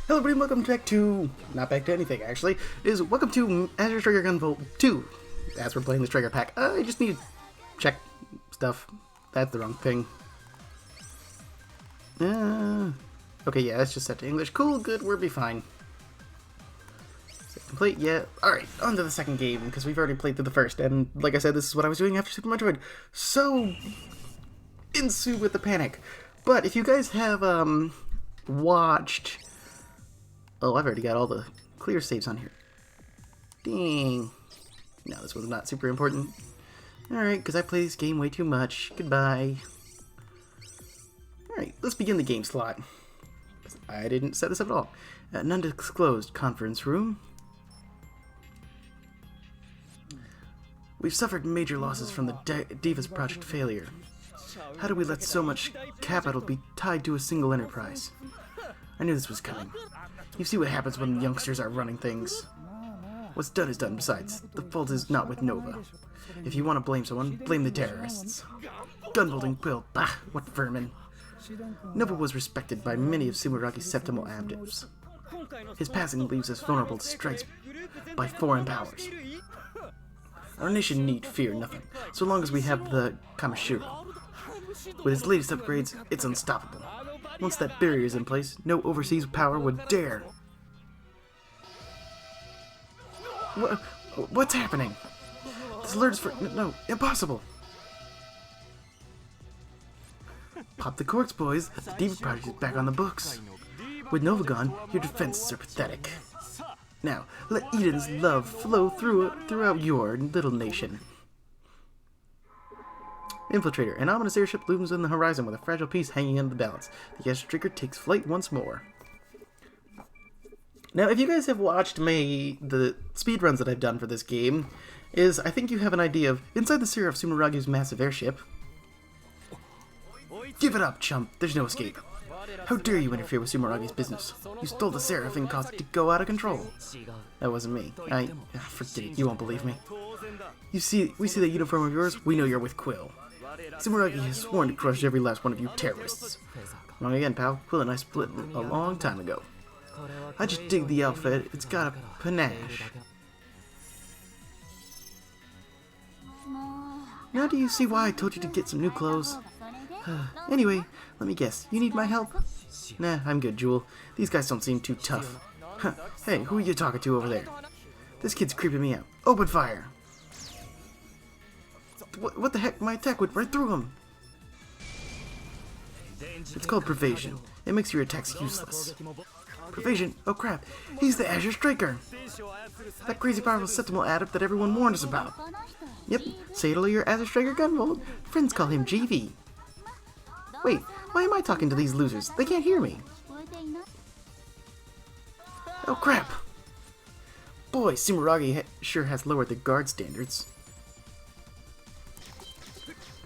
Hello everybody, and welcome back to, not back to anything actually, welcome to Azure Striker Gunvolt 2, as we're playing the Striker pack. I just need to check stuff. That's the wrong thing. Okay, yeah, that's just set to English. Cool, good, we'll be fine. Complete, yeah. Alright, on to the second game, because we've already played through the first, and like I said, this is what I was doing after Super Metroid. So, ensue with the panic. But if you guys have, watched... Oh, I've already got all the clear saves on here. Dang. No, this one's not super important. Alright, because I play this game way too much. Goodbye. Alright, let's begin the game slot. I didn't set this up at all. An undisclosed conference room. We've suffered major losses from the Divas project failure. How do we let so much capital be tied to a single enterprise? I knew this was coming. You see what happens when youngsters are running things. What's done is done. Besides, the fault is not with Nova. If you want to blame someone, blame the terrorists. Gunvolt and Quill, bah, what vermin. Nova was respected by many of Sumeragi's septimal abdives. His passing leaves us vulnerable to strikes by foreign powers. Our nation need fear nothing, so long as we have the Kamishiro. With its latest upgrades, it's unstoppable. Once that barrier is in place, no overseas power would dare. What's happening? This alert is for... No, impossible! Pop the corks, boys. The Diva Project is back on the books. With Nova gone, your defenses are pathetic. Now, let Eden's love flow throughout your little nation. Infiltrator. An ominous airship looms on the horizon with a fragile piece hanging in the balance. The Azure Striker takes flight once more. Now, if you guys have watched the speedruns that I've done for this game, I think you have an idea of inside the seraph Sumeragi's massive airship. Give it up, chump. There's no escape. How dare you interfere with Sumeragi's business? You stole the seraph and caused it to go out of control. That wasn't me. Forget it. You won't believe me. We see that uniform of yours. We know you're with Quill. Sumeragi has sworn to crush every last one of you terrorists. Wrong again, pal. Quill and I split a long time ago. I just dig the outfit. It's got a panache. Now do you see why I told you to get some new clothes? Anyway, let me guess. You need my help? Nah, I'm good, Jewel. These guys don't seem too tough. Hey, who are you talking to over there? This kid's creeping me out. Open fire! What the heck? My attack went right through him! It's called Pervasion. It makes your attacks useless. Pervasion? Oh crap! He's the Azure Striker! That crazy powerful septimal adept that everyone warned us about. Yep, say hello to your Azure Striker Gunvolt. Friends call him GV. Wait, why am I talking to these losers? They can't hear me. Oh crap! Boy, Sumeragi sure has lowered the guard standards.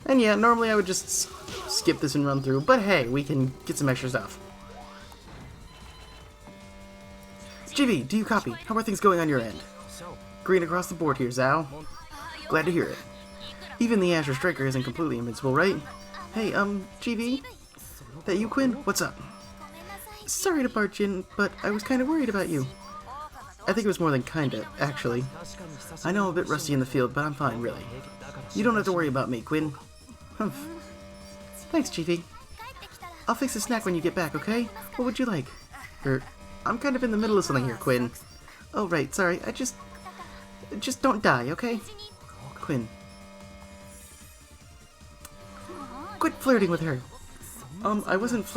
And yeah, normally I would just skip this and run through, but hey, we can get some extra stuff. GV, do you copy? How are things going on your end? Green across the board here, Zhao. Glad to hear it. Even the Azure Striker isn't completely invincible, right? Hey, GV? That you, Quinn? What's up? Sorry to barge in, but I was kind of worried about you. I think it was more than kinda, actually. I know I'm a bit rusty in the field, but I'm fine, really. You don't have to worry about me, Quinn. Humph. Thanks, GV. I'll fix a snack when you get back, okay? What would you like? I'm kind of in the middle of something here, Quinn. Oh, right, sorry. Just don't die, okay? Quinn. Quit flirting with her. I wasn't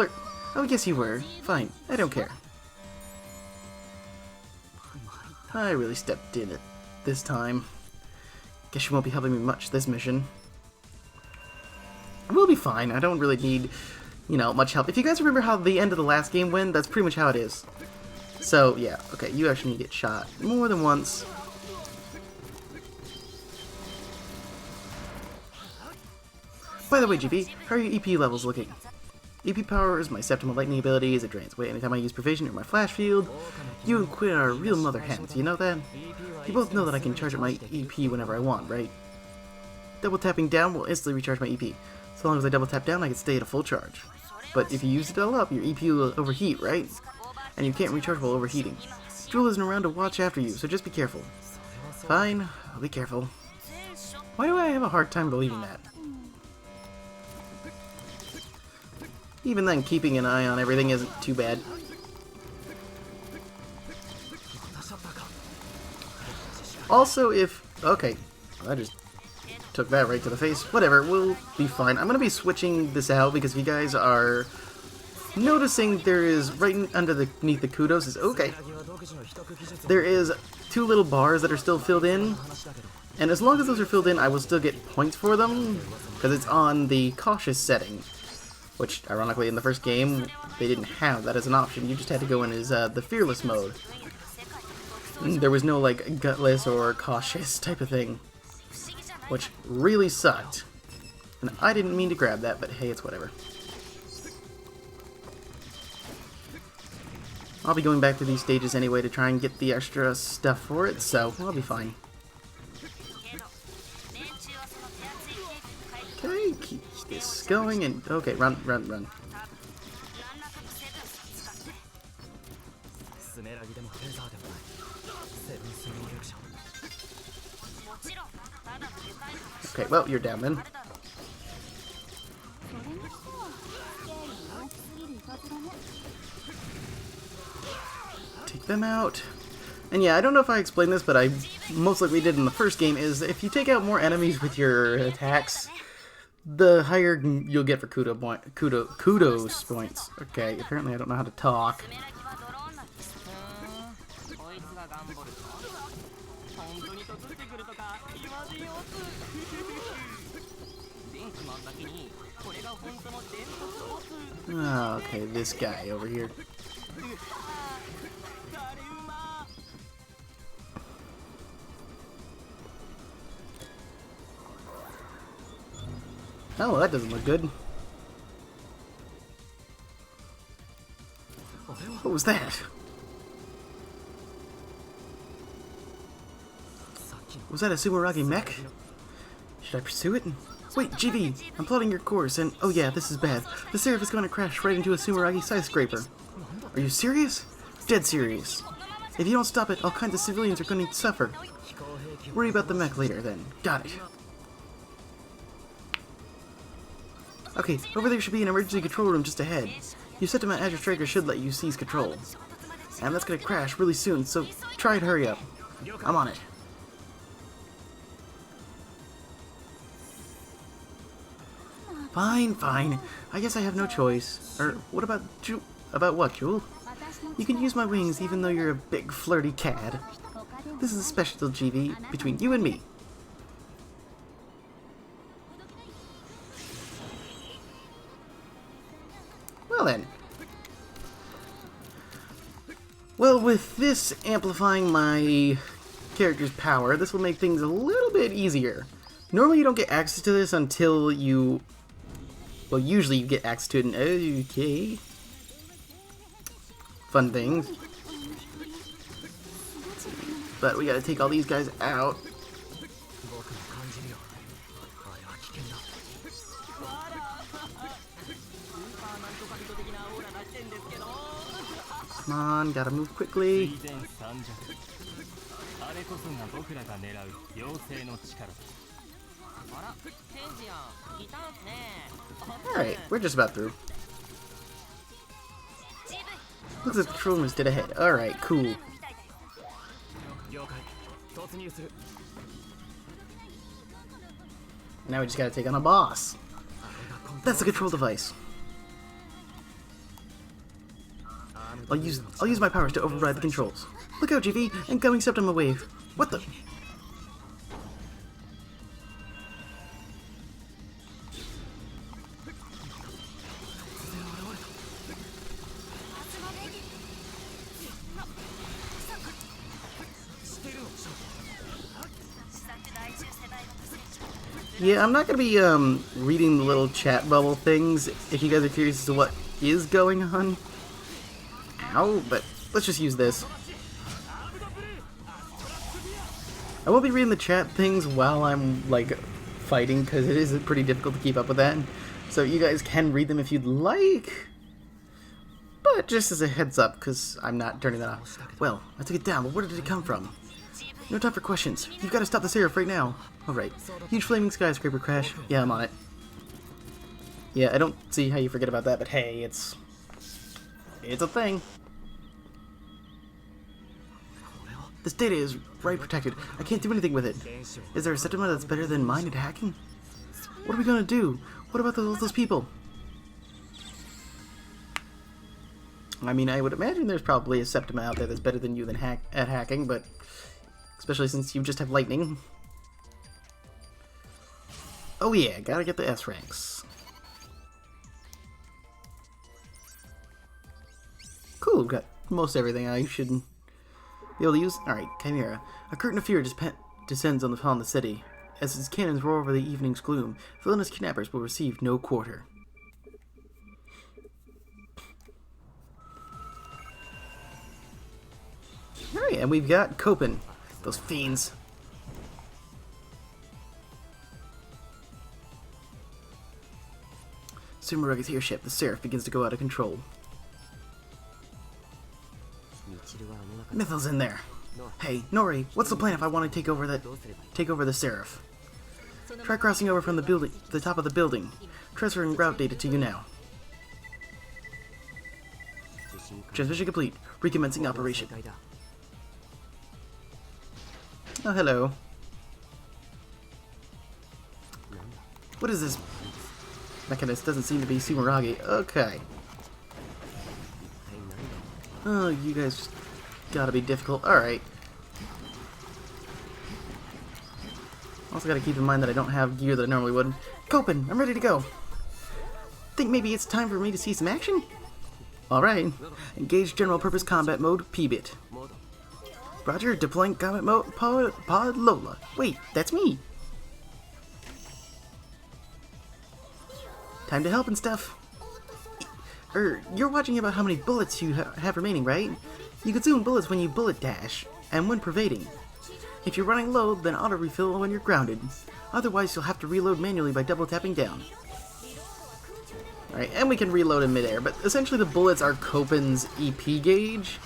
Oh, yes you were. Fine. I don't care. I really stepped in it this time. Guess you won't be helping me much this mission. We'll be fine. I don't really need, much help. If you guys remember how the end of the last game went, that's pretty much how it is. So, yeah. Okay, you actually need to get shot more than once. By the way, GV, how are your EP levels looking? EP power is my septimal lightning abilities. It drains away anytime I use Pervasion or my flash field. You and Quinn are real mother hens, you know that? You both know that I can charge up my EP whenever I want, right? Double tapping down will instantly recharge my EP. So long as I double tap down, I can stay at a full charge. But if you use it all up, your EP will overheat, right? and you can't recharge while overheating. Jewel isn't around to watch after you, so just be careful. Fine, I'll be careful. Why do I have a hard time believing that? Even then, keeping an eye on everything isn't too bad. Also, if... Okay, I just took that right to the face. Whatever, we'll be fine. I'm going to be switching this out because if you guys are noticing, there is right underneath the kudos is... Okay. There is 2 little bars that are still filled in. And as long as those are filled in, I will still get points for them. Because it's on the cautious setting. Which, ironically, in the first game, they didn't have that as an option. You just had to go in as the fearless mode. There was no, like, gutless or cautious type of thing. Which really sucked. And I didn't mean to grab that, but hey, it's whatever. I'll be going back to these stages anyway to try and get the extra stuff for it, so I'll be fine. Okay, keep this going and... Okay, run, run, run. Okay, well, you're down then. Take them out. And yeah, I don't know if I explained this, but I most likely did in the first game, is if you take out more enemies with your attacks, the higher you'll get for kudos points. Okay, apparently I don't know how to talk. Oh, okay, this guy over here. Oh, well, that doesn't look good. What was that? Was that a Sumeragi mech? Should I pursue it? Wait, GV! I'm plotting your course, and oh yeah, this is bad. The Seraph is going to crash right into a Sumeragi skyscraper. Are you serious? Dead serious. If you don't stop it, all kinds of civilians are going to suffer. Worry about the mech later, then. Got it. Okay, over there should be an emergency control room just ahead. You said to my Azure Striker should let you seize control. And that's gonna crash really soon, so try and hurry up. I'm on it. Fine, fine. I guess I have no choice. Or, what about about what, Jewel? You can use my wings even though you're a big flirty cad. This is a special GV between you and me. Well then. Well, with this amplifying my character's power, this will make things a little bit easier. Normally you don't get access to this until you... Well, usually you get access to it in... Okay. Fun things. But we gotta take all these guys out. Come on, gotta move quickly. Alright, we're just about through. Looks like the control room is dead ahead. Alright, cool. Now we just gotta take on a boss. That's the control device. I'll use my powers to override the controls. Look out, GV! Incoming septum wave. What the? Yeah, I'm not gonna be reading the little chat bubble things if you guys are curious as to what is going on. Ow, but let's just use this. I won't be reading the chat things while I'm like fighting because it is pretty difficult to keep up with that. So you guys can read them if you'd like. But just as a heads up, because I'm not turning that off. Well, I took it down, but where did it come from? No time for questions. You've got to stop the seraph right now. Alright. Huge flaming skyscraper crash. Yeah, I'm on it. Yeah, I don't see how you forget about that, but hey, it's a thing. This data is right protected. I can't do anything with it. Is there a sentiment that's better than mine at hacking? What are we gonna do? What about those people? I mean, I would imagine there's probably a Septima out there that's better than you at hacking, but especially since you just have lightning. Oh yeah, gotta get the S ranks. Cool, we've got most everything I should be able to use. Alright, Chimera. A curtain of fear descends upon the city. As its cannons roar over the evening's gloom, villainous kidnappers will receive no quarter. Alright, and we've got Copen. Those fiends. Sumeraga's airship, the Seraph, begins to go out of control. Mythil's in there. Hey, Nori, what's the plan if I want to take over the Seraph? Try crossing over from the top of the building. Transferring route data to you now. Transmission complete. Recommencing operation. Oh, hello. What is this? Mechanist doesn't seem to be Sumeragi. Okay. Oh, you guys just gotta be difficult. Alright. Also gotta keep in mind that I don't have gear that I normally would. Copen, I'm ready to go. Think maybe it's time for me to see some action? Alright. Engage general purpose combat mode, P-bit. Roger, deploying combat mode, Pod Lola. Wait, that's me. Time to help and stuff. You're watching about how many bullets you have remaining, right? You consume bullets when you bullet dash, and when pervading. If you're running low, then auto-refill when you're grounded. Otherwise, you'll have to reload manually by double-tapping down. Alright, and we can reload in midair, but essentially the bullets are Copen's EP gauge.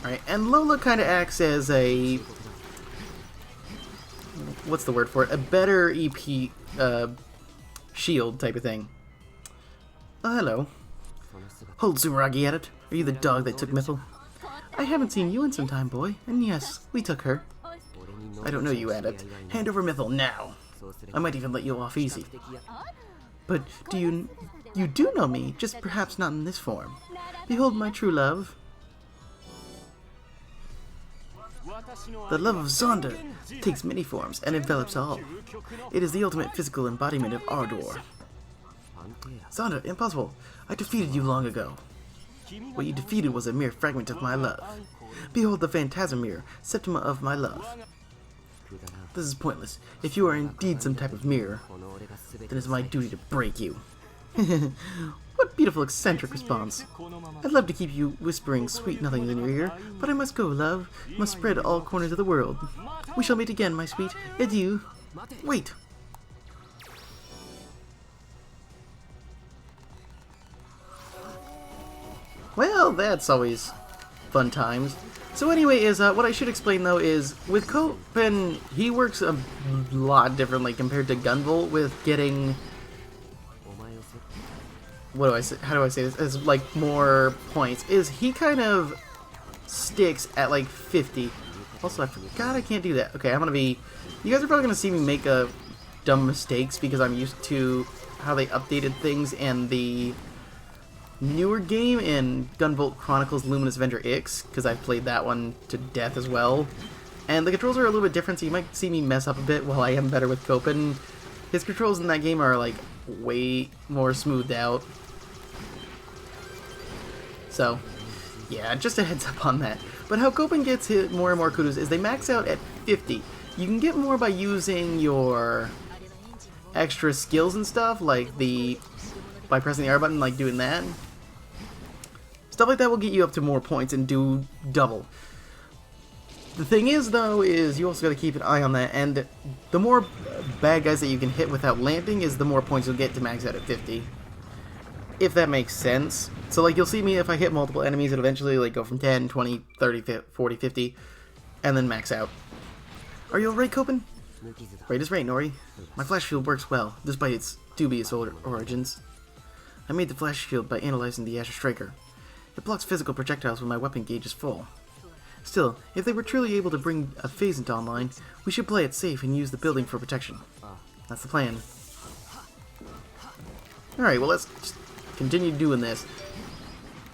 Alright, and Lola kind of acts as a... what's the word for it? A better EP shield type of thing. Oh, hello. Hold Sumeragi at it. Are you the dog that took Mythil? I haven't seen you in some time, boy. And yes, we took her. I don't know you, Adept. Hand over Mythil now. I might even let you off easy. But you do know me, just perhaps not in this form. Behold my true love. The love of Zonda takes many forms and envelops all. It is the ultimate physical embodiment of Ardor. Zonda, impossible. I defeated you long ago. What you defeated was a mere fragment of my love. Behold the Phantasm Septima of my love. This is pointless. If you are indeed some type of mirror, then it's my duty to break you. What beautiful eccentric response. I'd love to keep you whispering sweet nothings in your ear, but I must go, love. Must spread all corners of the world. We shall meet again, my sweet. Adieu. Wait. Well, that's always fun times. So anyway, what I should explain though is, with Copen, he works a lot differently compared to Gunvolt with getting... what do I say? How do I say this? As like more points. Is he kind of sticks at like 50. Also, I forgot I can't do that. Okay, I'm gonna be... you guys are probably gonna see me make dumb mistakes because I'm used to how they updated things in the newer game in Gunvolt Chronicles Luminous Avenger X, because I've played that one to death as well. And the controls are a little bit different, so you might see me mess up a bit while I am better with Copen. His controls in that game are like way more smoothed out. So, yeah, just a heads up on that. But how Copen gets hit more and more kudos is they max out at 50. You can get more by using your extra skills and stuff, like by pressing the R button, like doing that. Stuff like that will get you up to more points and do double. The thing is, though, is you also got to keep an eye on that, and the more bad guys that you can hit without landing is the more points you'll get to max out at 50. if that makes sense. So, like, you'll see me, if I hit multiple enemies, it'll eventually, like, go from 10, 20, 30, 40, 50, and then max out. Are you alright, Copen? Right as rain, Nori. My flash shield works well, despite its dubious origins. I made the flash shield by analyzing the Azure Striker. It blocks physical projectiles when my weapon gauge is full. Still, if they were truly able to bring a phasant online, we should play it safe and use the building for protection. That's the plan. Alright, well, let's just continue doing this.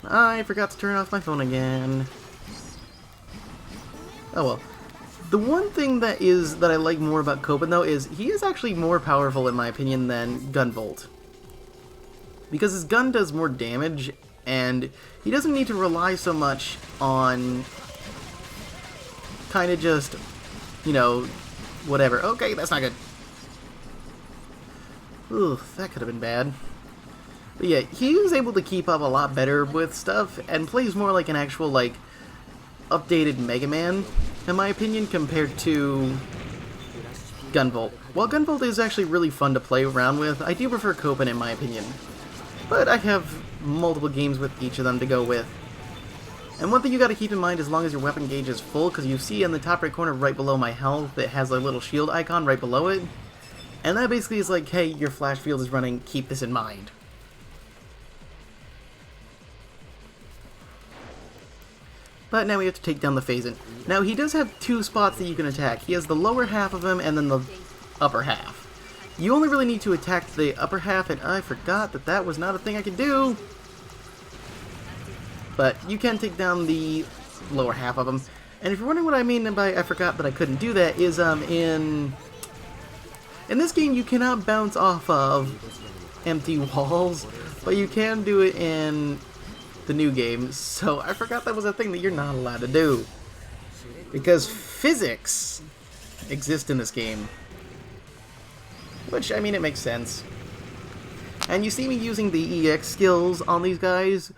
I forgot to turn off my phone again. Oh well. The one thing that I like more about Copen, though, is he is actually more powerful, in my opinion, than Gunvolt. Because his gun does more damage, and he doesn't need to rely so much on kind of just, you know, whatever. Okay, that's not good. Ooh, that could have been bad. But yeah, he was able to keep up a lot better with stuff, and plays more like an actual, like, updated Mega Man, in my opinion, compared to Gunvolt. While Gunvolt is actually really fun to play around with, I do prefer Copen, in my opinion. But I have multiple games with each of them to go with. And one thing you gotta keep in mind, as long as your weapon gauge is full, because you see in the top right corner right below my health, it has a little shield icon right below it. And that basically is like, hey, your flash field is running, keep this in mind. But now we have to take down the phasant. Now he does have two spots that you can attack. He has the lower half of him and then the upper half. You only really need to attack the upper half, and I forgot that that was not a thing I could do. But you can take down the lower half of him. And if you're wondering what I mean by I forgot that I couldn't do that, is in this game you cannot bounce off of empty walls, but you can do it in the new game. So I forgot that was a thing that you're not allowed to do. Because physics exist in this game. Which, I mean, it makes sense. And you see me using the EX skills on these guys.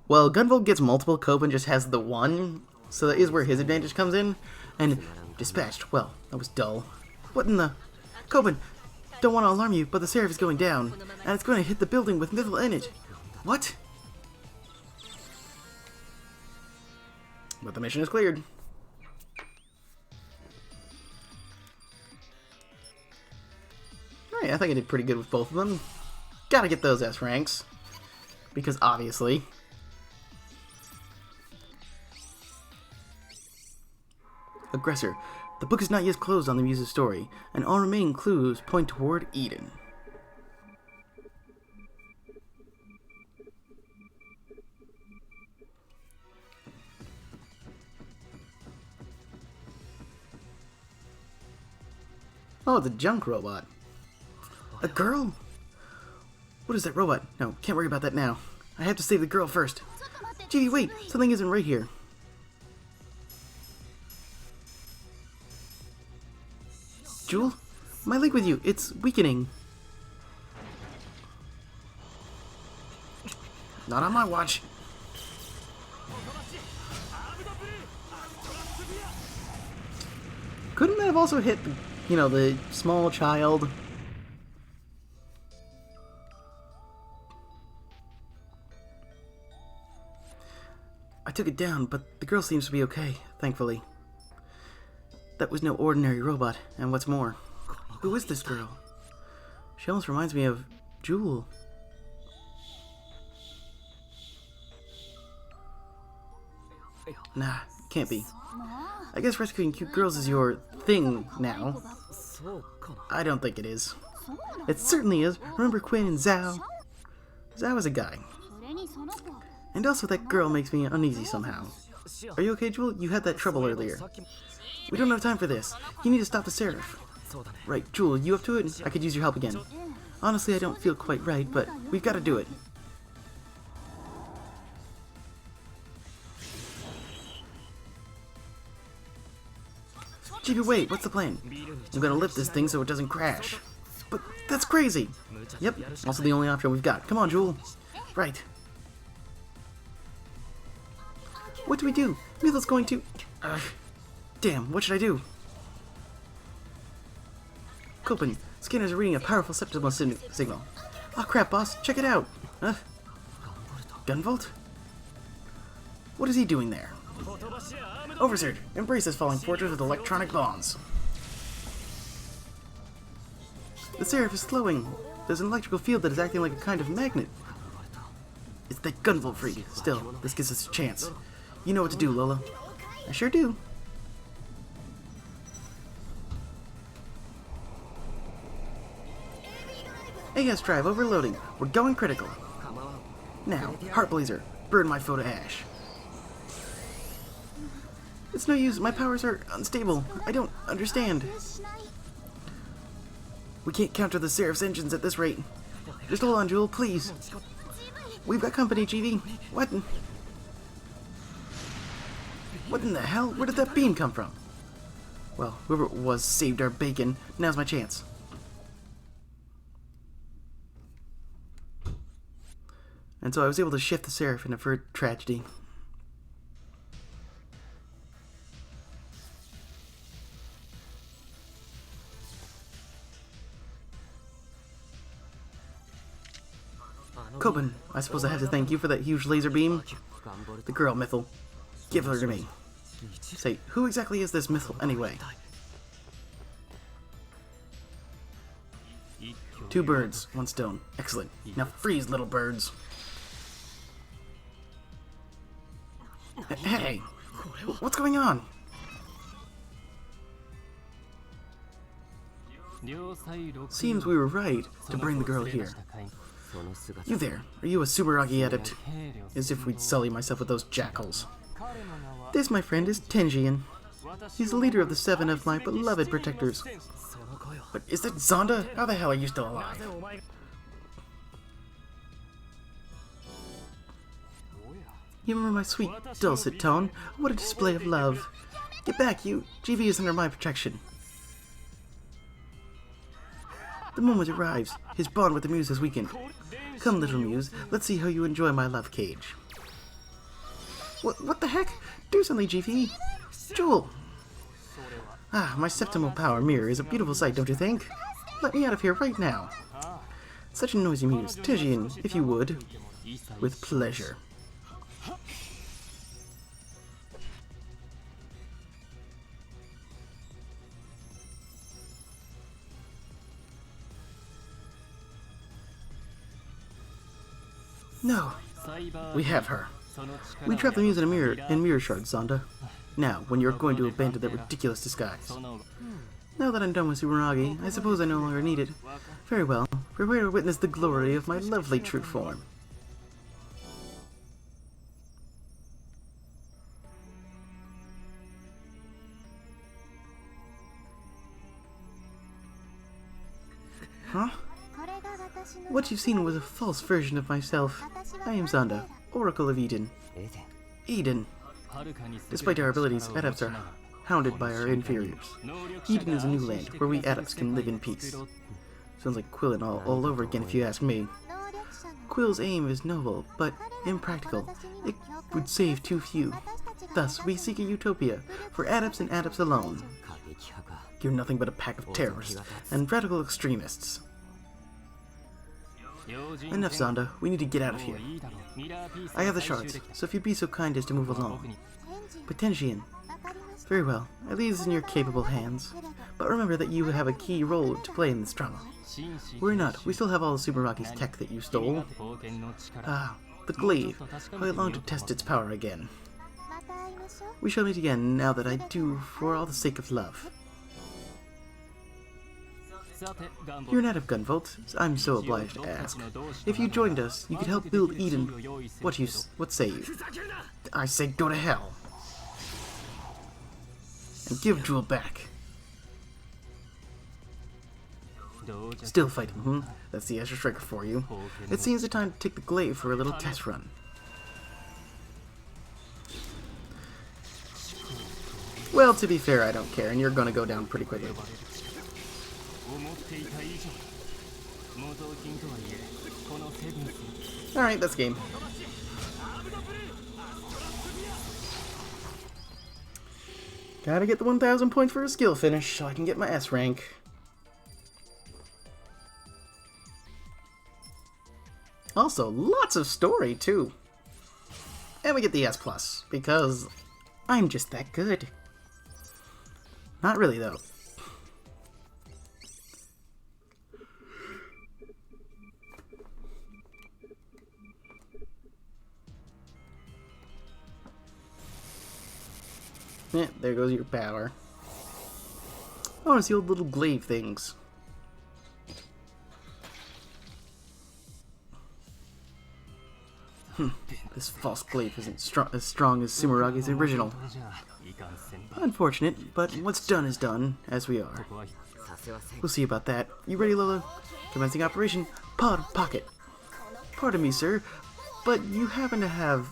Well, Gunvolt gets multiple, Copen just has the one. So that is where his advantage comes in. And dispatched. Well, that was dull. What in the... Copen, don't want to alarm you, but the seraph is going down. And it's going to hit the building with Mythil in it. What? But the mission is cleared. Alright, I think I did pretty good with both of them. Gotta get those S ranks. Because obviously. Aggressor. The book is not yet closed on the Muse's story, and all remaining clues point toward Eden. Oh, it's a junk robot. A girl? What is that robot? No, can't worry about that now. I have to save the girl first. Gee, wait, something isn't right here. Jewel? My link with you, it's weakening. Not on my watch. Couldn't that have also hit, you know, the small child? I took it down, but the girl seems to be okay, thankfully. That was no ordinary robot, and what's more, who is this girl? She almost reminds me of Jewel. Nah, can't be. I guess rescuing cute girls is your thing now. I don't think it is. It certainly is. Remember Quinn and Zhao? Zhao is a guy. And also that girl makes me uneasy somehow. Are you okay, Jewel? You had that trouble earlier. We don't have time for this. You need to stop the seraph. Right, Jewel, you up to it? I could use your help again. Honestly, I don't feel quite right, but we've got to do it. Chibi, wait, what's the plan? I'm gonna lift this thing so it doesn't crash. But that's crazy! Yep, also the only option we've got. Come on, Jewel. Right. What do we do? Mythil's going to... damn, what should I do? Copen, scanners are reading a powerful septimal signal. Oh crap, boss, check it out! Gunvolt? What is he doing there? Overseer, embrace this falling fortress with electronic bombs. The seraph is slowing. There's an electrical field that is acting like a kind of magnet. It's that Gunvolt freak. Still, this gives us a chance. You know what to do, Lola. I sure do. AS drive overloading. We're going critical. Now, Heartblazer, burn my foe to ash. It's no use. My powers are unstable. I don't understand. We can't counter the Seraph's engines at this rate. Just hold on, Jewel, please. We've got company, GV. What in the hell? Where did that beam come from? Well, whoever it was saved our bacon. Now's my chance. And so I was able to shift the Seraph and avert tragedy. Coben, I suppose I have to thank you for that huge laser beam. The girl, Mythil. Give her to me. Say, who exactly is this Mythil anyway? Two birds, one stone. Excellent. Now freeze, little birds. Hey! What's going on? Seems we were right to bring the girl here. You there, are you a Subaragi adept? As if we'd sully myself with those jackals. This, my friend, is Tenjian. He's the leader of the 7 of my beloved protectors. But is that Zonda? How the hell are you still alive? You remember my sweet, dulcet tone? What a display of love. Get back, you. GV is under my protection. The moment arrives. His bond with the Muse has weakened. Come, little Muse, let's see how you enjoy my love cage. What the heck? Do something, GV. Jewel! Ah, my septimal power mirror is a beautiful sight, don't you think? Let me out of here right now. Such a noisy Muse. Tenjian, if you would. With pleasure. No. We have her. We trapped the Muse in a mirror shard, Zonda. Now, when you're going to abandon that ridiculous disguise. Now that I'm done with Subaragi, I suppose I no longer need it. Very well. Prepare to witness the glory of my lovely true form. Huh? What you've seen was a false version of myself. I am Zonda, Oracle of Eden. Eden. Despite our abilities, adepts are hounded by our inferiors. Eden is a new land where we adepts can live in peace. Sounds like Quillin all over again if you ask me. Quill's aim is noble, but impractical. It would save too few. Thus, we seek a utopia for adepts and adepts alone. You're nothing but a pack of terrorists and radical extremists. Enough, Zonda. We need to get out of here. I have the shards, so if you'd be so kind as to move along. But Tenjian. Very well. I leave this in your capable hands. But remember that you have a key role to play in this drama. Worry not. We still have all the Subaragi's tech that you stole. Ah, the glaive. How I long to test its power again. We shall meet again now that I do for all the sake of love. You're an adept, Gunvolt. I'm so obliged to ask. If you joined us, you could help build Eden. What say you? I say go to hell. And give Jewel back. Still fighting, That's the Azure Striker for you. It seems the time to take the glaive for a little test run. Well, to be fair, I don't care, and you're gonna go down pretty quickly. Alright, that's game. Gotta get the 1000 points for a skill finish so I can get my S rank. Also, lots of story too. And we get the S+, because I'm just that good. Not really, though. Yeah, there goes your power. I want to see all the little glaive things. This false glaive isn't as strong as Sumeragi's original. Unfortunate, but what's done is done, as we are. We'll see about that. You ready, Lola? Commencing operation Pod Pocket. Pardon me, sir, but you happen to have...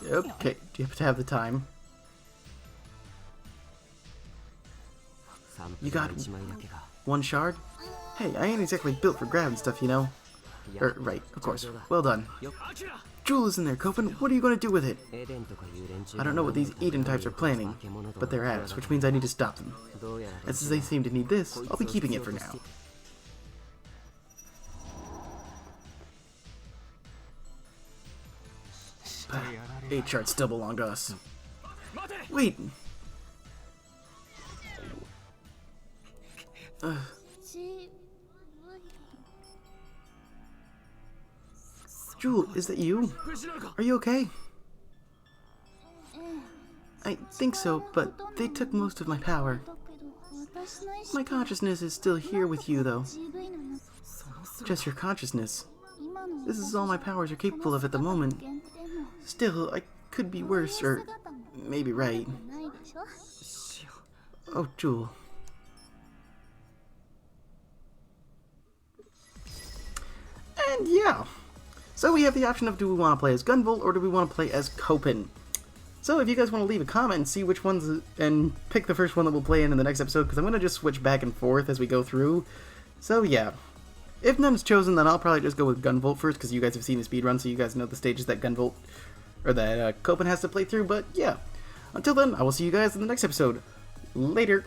Okay, do you have to have the time? You got one shard? Hey, I ain't exactly built for grabbing stuff, you know. Right, of course. Well done. Jewel is in there, Copen. What are you going to do with it? I don't know what these Eden types are planning, but they're at us, which means I need to stop them. And since they seem to need this, I'll be keeping it for now. But 8 shards still belong to us. Wait! Jewel, is that you? Are you okay? I think so, but they took most of my power. My consciousness is still here with you, though. Just your consciousness. This is all my powers are capable of at the moment. Still, I could be worse, or maybe right. Oh, Jewel. And yeah. So we have the option of, do we want to play as Gunvolt or do we want to play as Copen? So if you guys want to leave a comment and see which ones, and pick the first one that we'll play in the next episode, because I'm going to just switch back and forth as we go through. So yeah. If none's chosen, then I'll probably just go with Gunvolt first, because you guys have seen the speedrun, so you guys know the stages that Gunvolt, or that Copen has to play through, but yeah. Until then, I will see you guys in the next episode. Later.